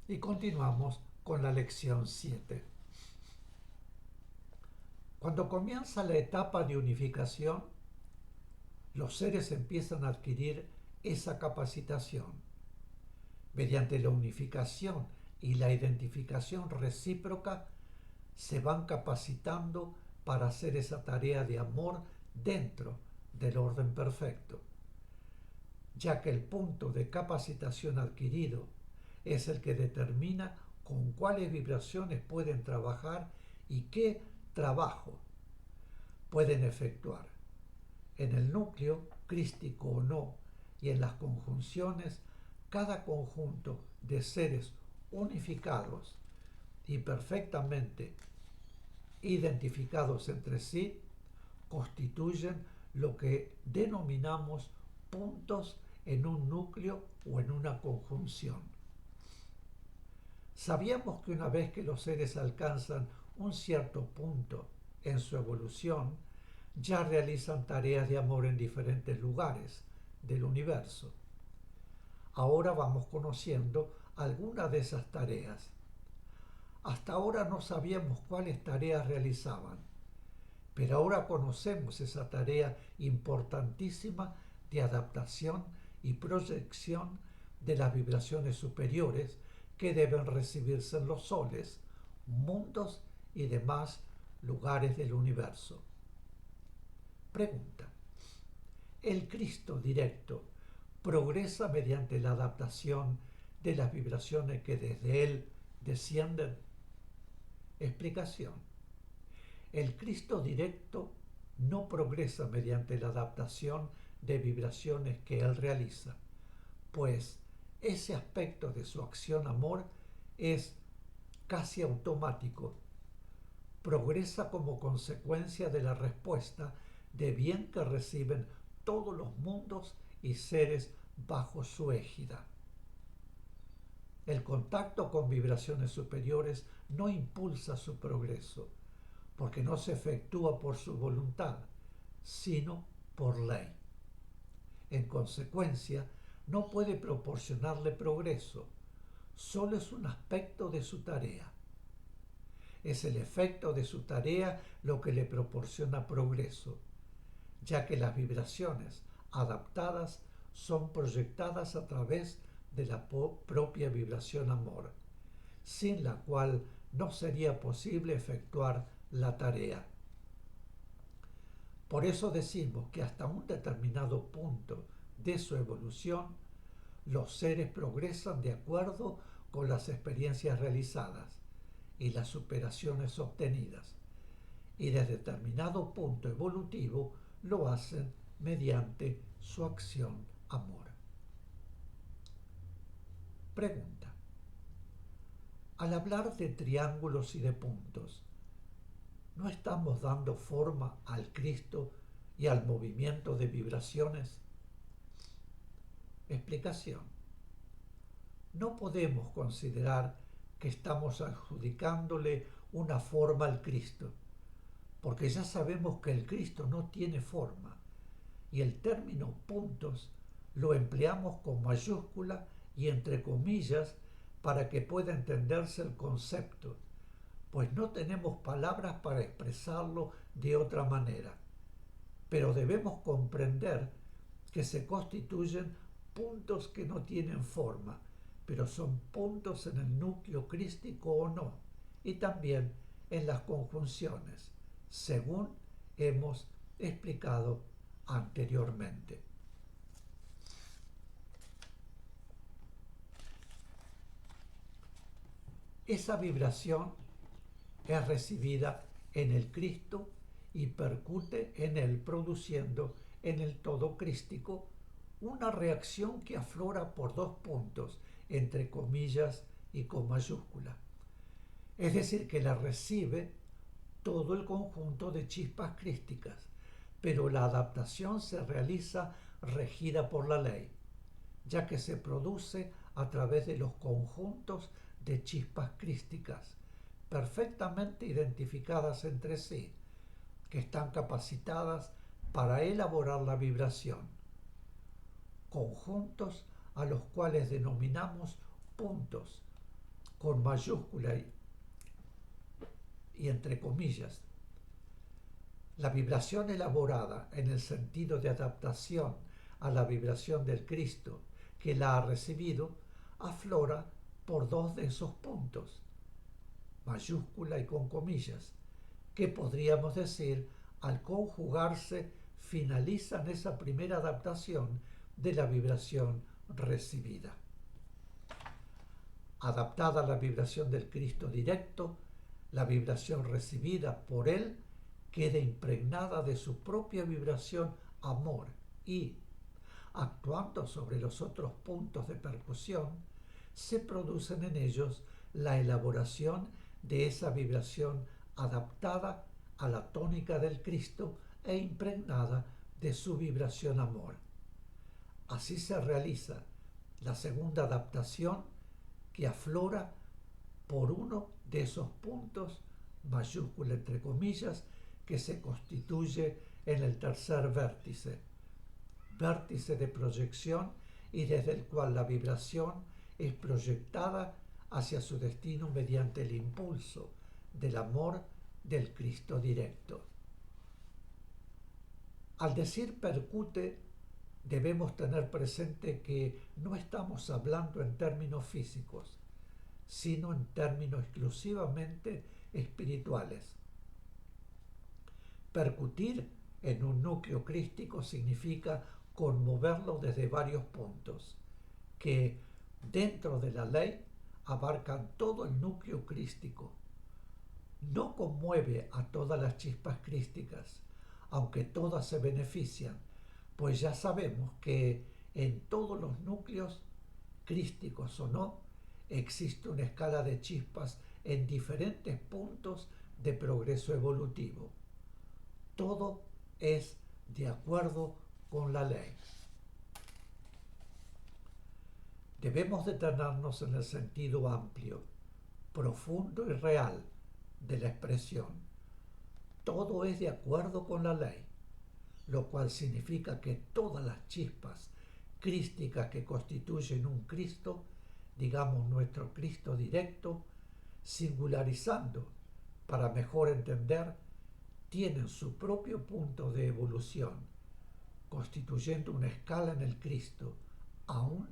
Y continuamos con la lección 7. Cuando comienza la etapa de unificación, los seres empiezan a adquirir esa capacitación. Mediante la unificación y la identificación recíproca, se van capacitando para hacer esa tarea de amor dentro del orden perfecto, ya que el punto de capacitación adquirido es el que determina con cuáles vibraciones pueden trabajar y qué trabajo pueden efectuar. En el núcleo, crístico o no, y en las conjunciones, cada conjunto de seres unificados y perfectamente identificados entre sí constituyen lo que denominamos puntos en un núcleo o en una conjunción. Sabíamos que una vez que los seres alcanzan un cierto punto en su evolución, ya realizan tareas de amor en diferentes lugares del universo. Ahora vamos conociendo algunas de esas tareas. Hasta ahora no sabíamos cuáles tareas realizaban, pero ahora conocemos esa tarea importantísima de adaptación y proyección de las vibraciones superiores que deben recibirse en los soles, mundos y demás lugares del universo. Pregunta: ¿el Cristo directo progresa mediante la adaptación de las vibraciones que desde él descienden? Explicación: el Cristo directo no progresa mediante la adaptación de vibraciones que él realiza, pues ese aspecto de su acción amor es casi automático. Progresa como consecuencia de la respuesta de bien que reciben todos los mundos y seres bajo su égida. El contacto con vibraciones superiores no impulsa su progreso, porque no se efectúa por su voluntad, sino por ley. En consecuencia, no puede proporcionarle progreso, solo es un aspecto de su tarea. Es el efecto de su tarea lo que le proporciona progreso, ya que las vibraciones adaptadas son proyectadas a través de la propia vibración amor, sin la cual no sería posible efectuar la tarea. Por eso decimos que hasta un determinado punto de su evolución, los seres progresan de acuerdo con las experiencias realizadas y las superaciones obtenidas, y desde determinado punto evolutivo lo hacen mediante su acción amor. Pregunta: al hablar de triángulos y de puntos, ¿no estamos dando forma al Cristo y al movimiento de vibraciones? Explicación: no podemos considerar que estamos adjudicándole una forma al Cristo, porque ya sabemos que el Cristo no tiene forma, y el término puntos lo empleamos con mayúscula y entre comillas para que pueda entenderse el concepto, pues no tenemos palabras para expresarlo de otra manera. Pero debemos comprender que se constituyen puntos que no tienen forma, pero son puntos en el núcleo crístico o no, y también en las conjunciones, según hemos explicado anteriormente. Esa vibración es recibida en el Cristo y percute en él, produciendo en el todo crístico una reacción que aflora por dos puntos, entre comillas y con mayúscula. Es decir, que la recibe todo el conjunto de chispas crísticas, pero la adaptación se realiza regida por la ley, ya que se produce a través de los conjuntos de chispas crísticas, perfectamente identificadas entre sí, que están capacitadas para elaborar la vibración, conjuntos a los cuales denominamos puntos, con mayúscula y entre comillas. La vibración elaborada en el sentido de adaptación a la vibración del Cristo que la ha recibido aflora por dos de esos puntos, mayúscula y con comillas, que podríamos decir al conjugarse finalizan esa primera adaptación de la vibración recibida. Adaptada a la vibración del Cristo directo, la vibración recibida por Él queda impregnada de su propia vibración amor y, actuando sobre los otros puntos de percusión, se producen en ellos la elaboración de esa vibración adaptada a la tónica del Cristo e impregnada de su vibración amor. Así se realiza la segunda adaptación que aflora por uno de esos puntos, mayúscula entre comillas, que se constituye en el tercer vértice, vértice de proyección y desde el cual la vibración es proyectada hacia su destino mediante el impulso del amor del Cristo directo. Al decir percute, debemos tener presente que no estamos hablando en términos físicos, sino en términos exclusivamente espirituales. Percutir en un núcleo crístico significa conmoverlo desde varios puntos, que dentro de la ley abarcan todo el núcleo crístico. No conmueve a todas las chispas crísticas, aunque todas se benefician, pues ya sabemos que en todos los núcleos, crísticos o no, existe una escala de chispas en diferentes puntos de progreso evolutivo. Todo es de acuerdo con la ley. Debemos detenernos en el sentido amplio, profundo y real de la expresión. Todo es de acuerdo con la ley, lo cual significa que todas las chispas crísticas que constituyen un Cristo, digamos nuestro Cristo directo, singularizando para mejor entender, tienen su propio punto de evolución, constituyendo una escala en el Cristo, aun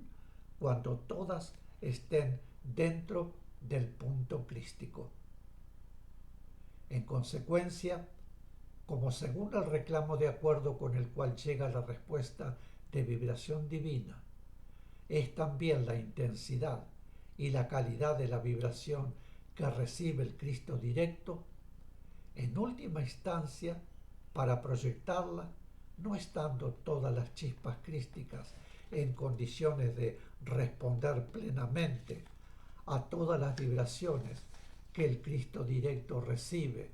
cuando todas estén dentro del punto crístico. En consecuencia, como según el reclamo de acuerdo con el cual llega la respuesta de vibración divina, es también la intensidad y la calidad de la vibración que recibe el Cristo directo, en última instancia, para proyectarla, no estando todas las chispas crísticas en condiciones de responder plenamente a todas las vibraciones que el Cristo directo recibe,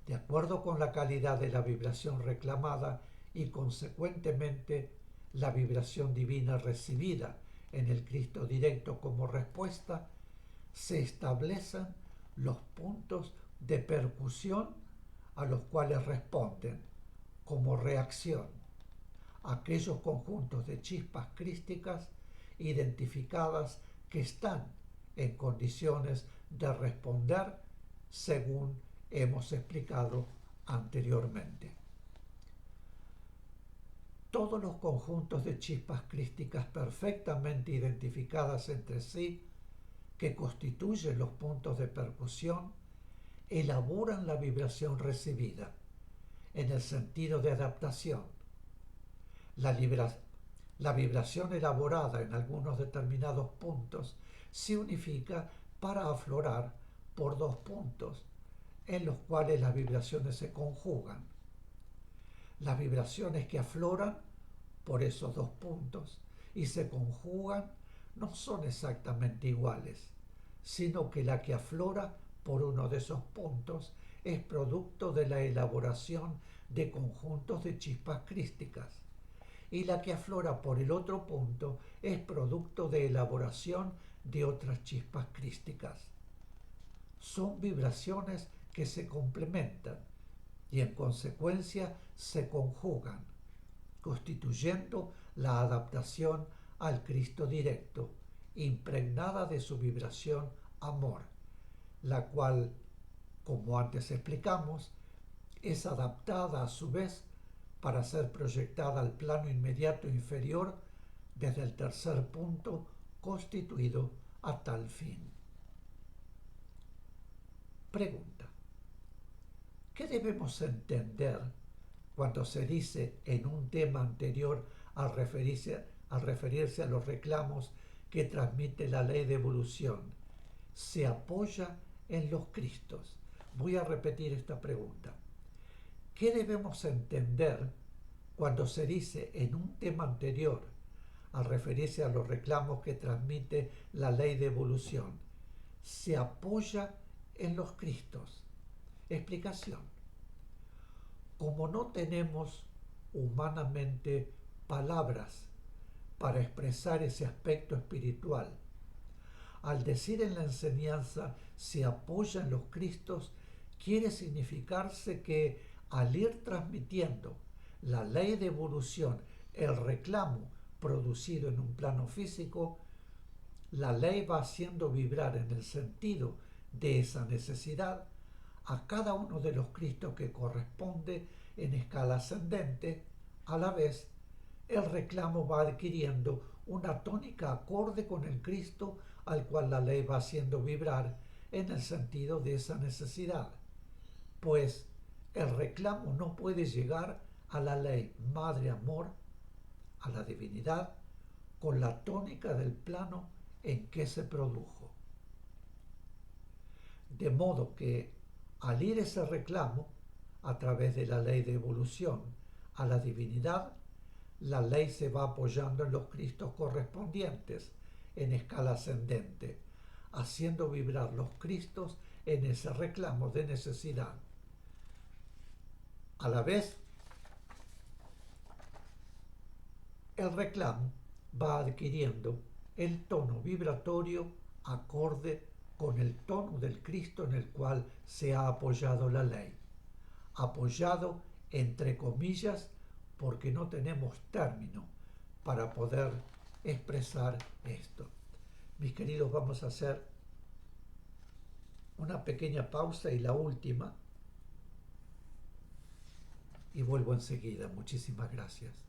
de acuerdo con la calidad de la vibración reclamada y consecuentemente la vibración divina recibida en el Cristo directo como respuesta, se establecen los puntos de percusión a los cuales responden como reacción aquellos conjuntos de chispas crísticas identificadas que están en condiciones de responder según hemos explicado anteriormente. Todos los conjuntos de chispas crísticas perfectamente identificadas entre sí, que constituyen los puntos de percusión, elaboran la vibración recibida, en el sentido de adaptación. La vibración elaborada en algunos determinados puntos se unifica para aflorar por dos puntos, en los cuales las vibraciones se conjugan. Las vibraciones que afloran por esos dos puntos y se conjugan no son exactamente iguales, sino que la que aflora por uno de esos puntos es producto de la elaboración de conjuntos de chispas crísticas, y la que aflora por el otro punto es producto de elaboración de otras chispas crísticas. Son vibraciones que se complementan y en consecuencia se conjugan, constituyendo la adaptación al Cristo directo, impregnada de su vibración amor, la cual, como antes explicamos, es adaptada a su vez para ser proyectada al plano inmediato inferior desde el tercer punto constituido a tal fin. Pregunta: ¿qué debemos entender cuando se dice en un tema anterior al referirse a los reclamos que transmite la ley de evolución? Se apoya en los Cristos. Voy a repetir esta pregunta. ¿Qué debemos entender cuando se dice en un tema anterior, al referirse a los reclamos que transmite la ley de evolución, se apoya en los Cristos? Explicación: como no tenemos humanamente palabras para expresar ese aspecto espiritual, al decir en la enseñanza se apoya en los Cristos, quiere significarse que al ir transmitiendo la ley de evolución, el reclamo producido en un plano físico, la ley va haciendo vibrar en el sentido de esa necesidad a cada uno de los Cristos que corresponde en escala ascendente. A la vez, el reclamo va adquiriendo una tónica acorde con el Cristo al cual la ley va haciendo vibrar en el sentido de esa necesidad, pues el reclamo no puede llegar a la ley Madre Amor, a la divinidad, con la tónica del plano en que se produjo. De modo que al ir ese reclamo a través de la ley de evolución a la divinidad, la ley se va apoyando en los Cristos correspondientes en escala ascendente, haciendo vibrar los Cristos en ese reclamo de necesidad. A la vez, el reclamo va adquiriendo el tono vibratorio acorde con el tono del Cristo en el cual se ha apoyado la ley. Apoyado entre comillas porque no tenemos término para poder expresar esto. Mis queridos, vamos a hacer una pequeña pausa y la última, y vuelvo enseguida. Muchísimas gracias.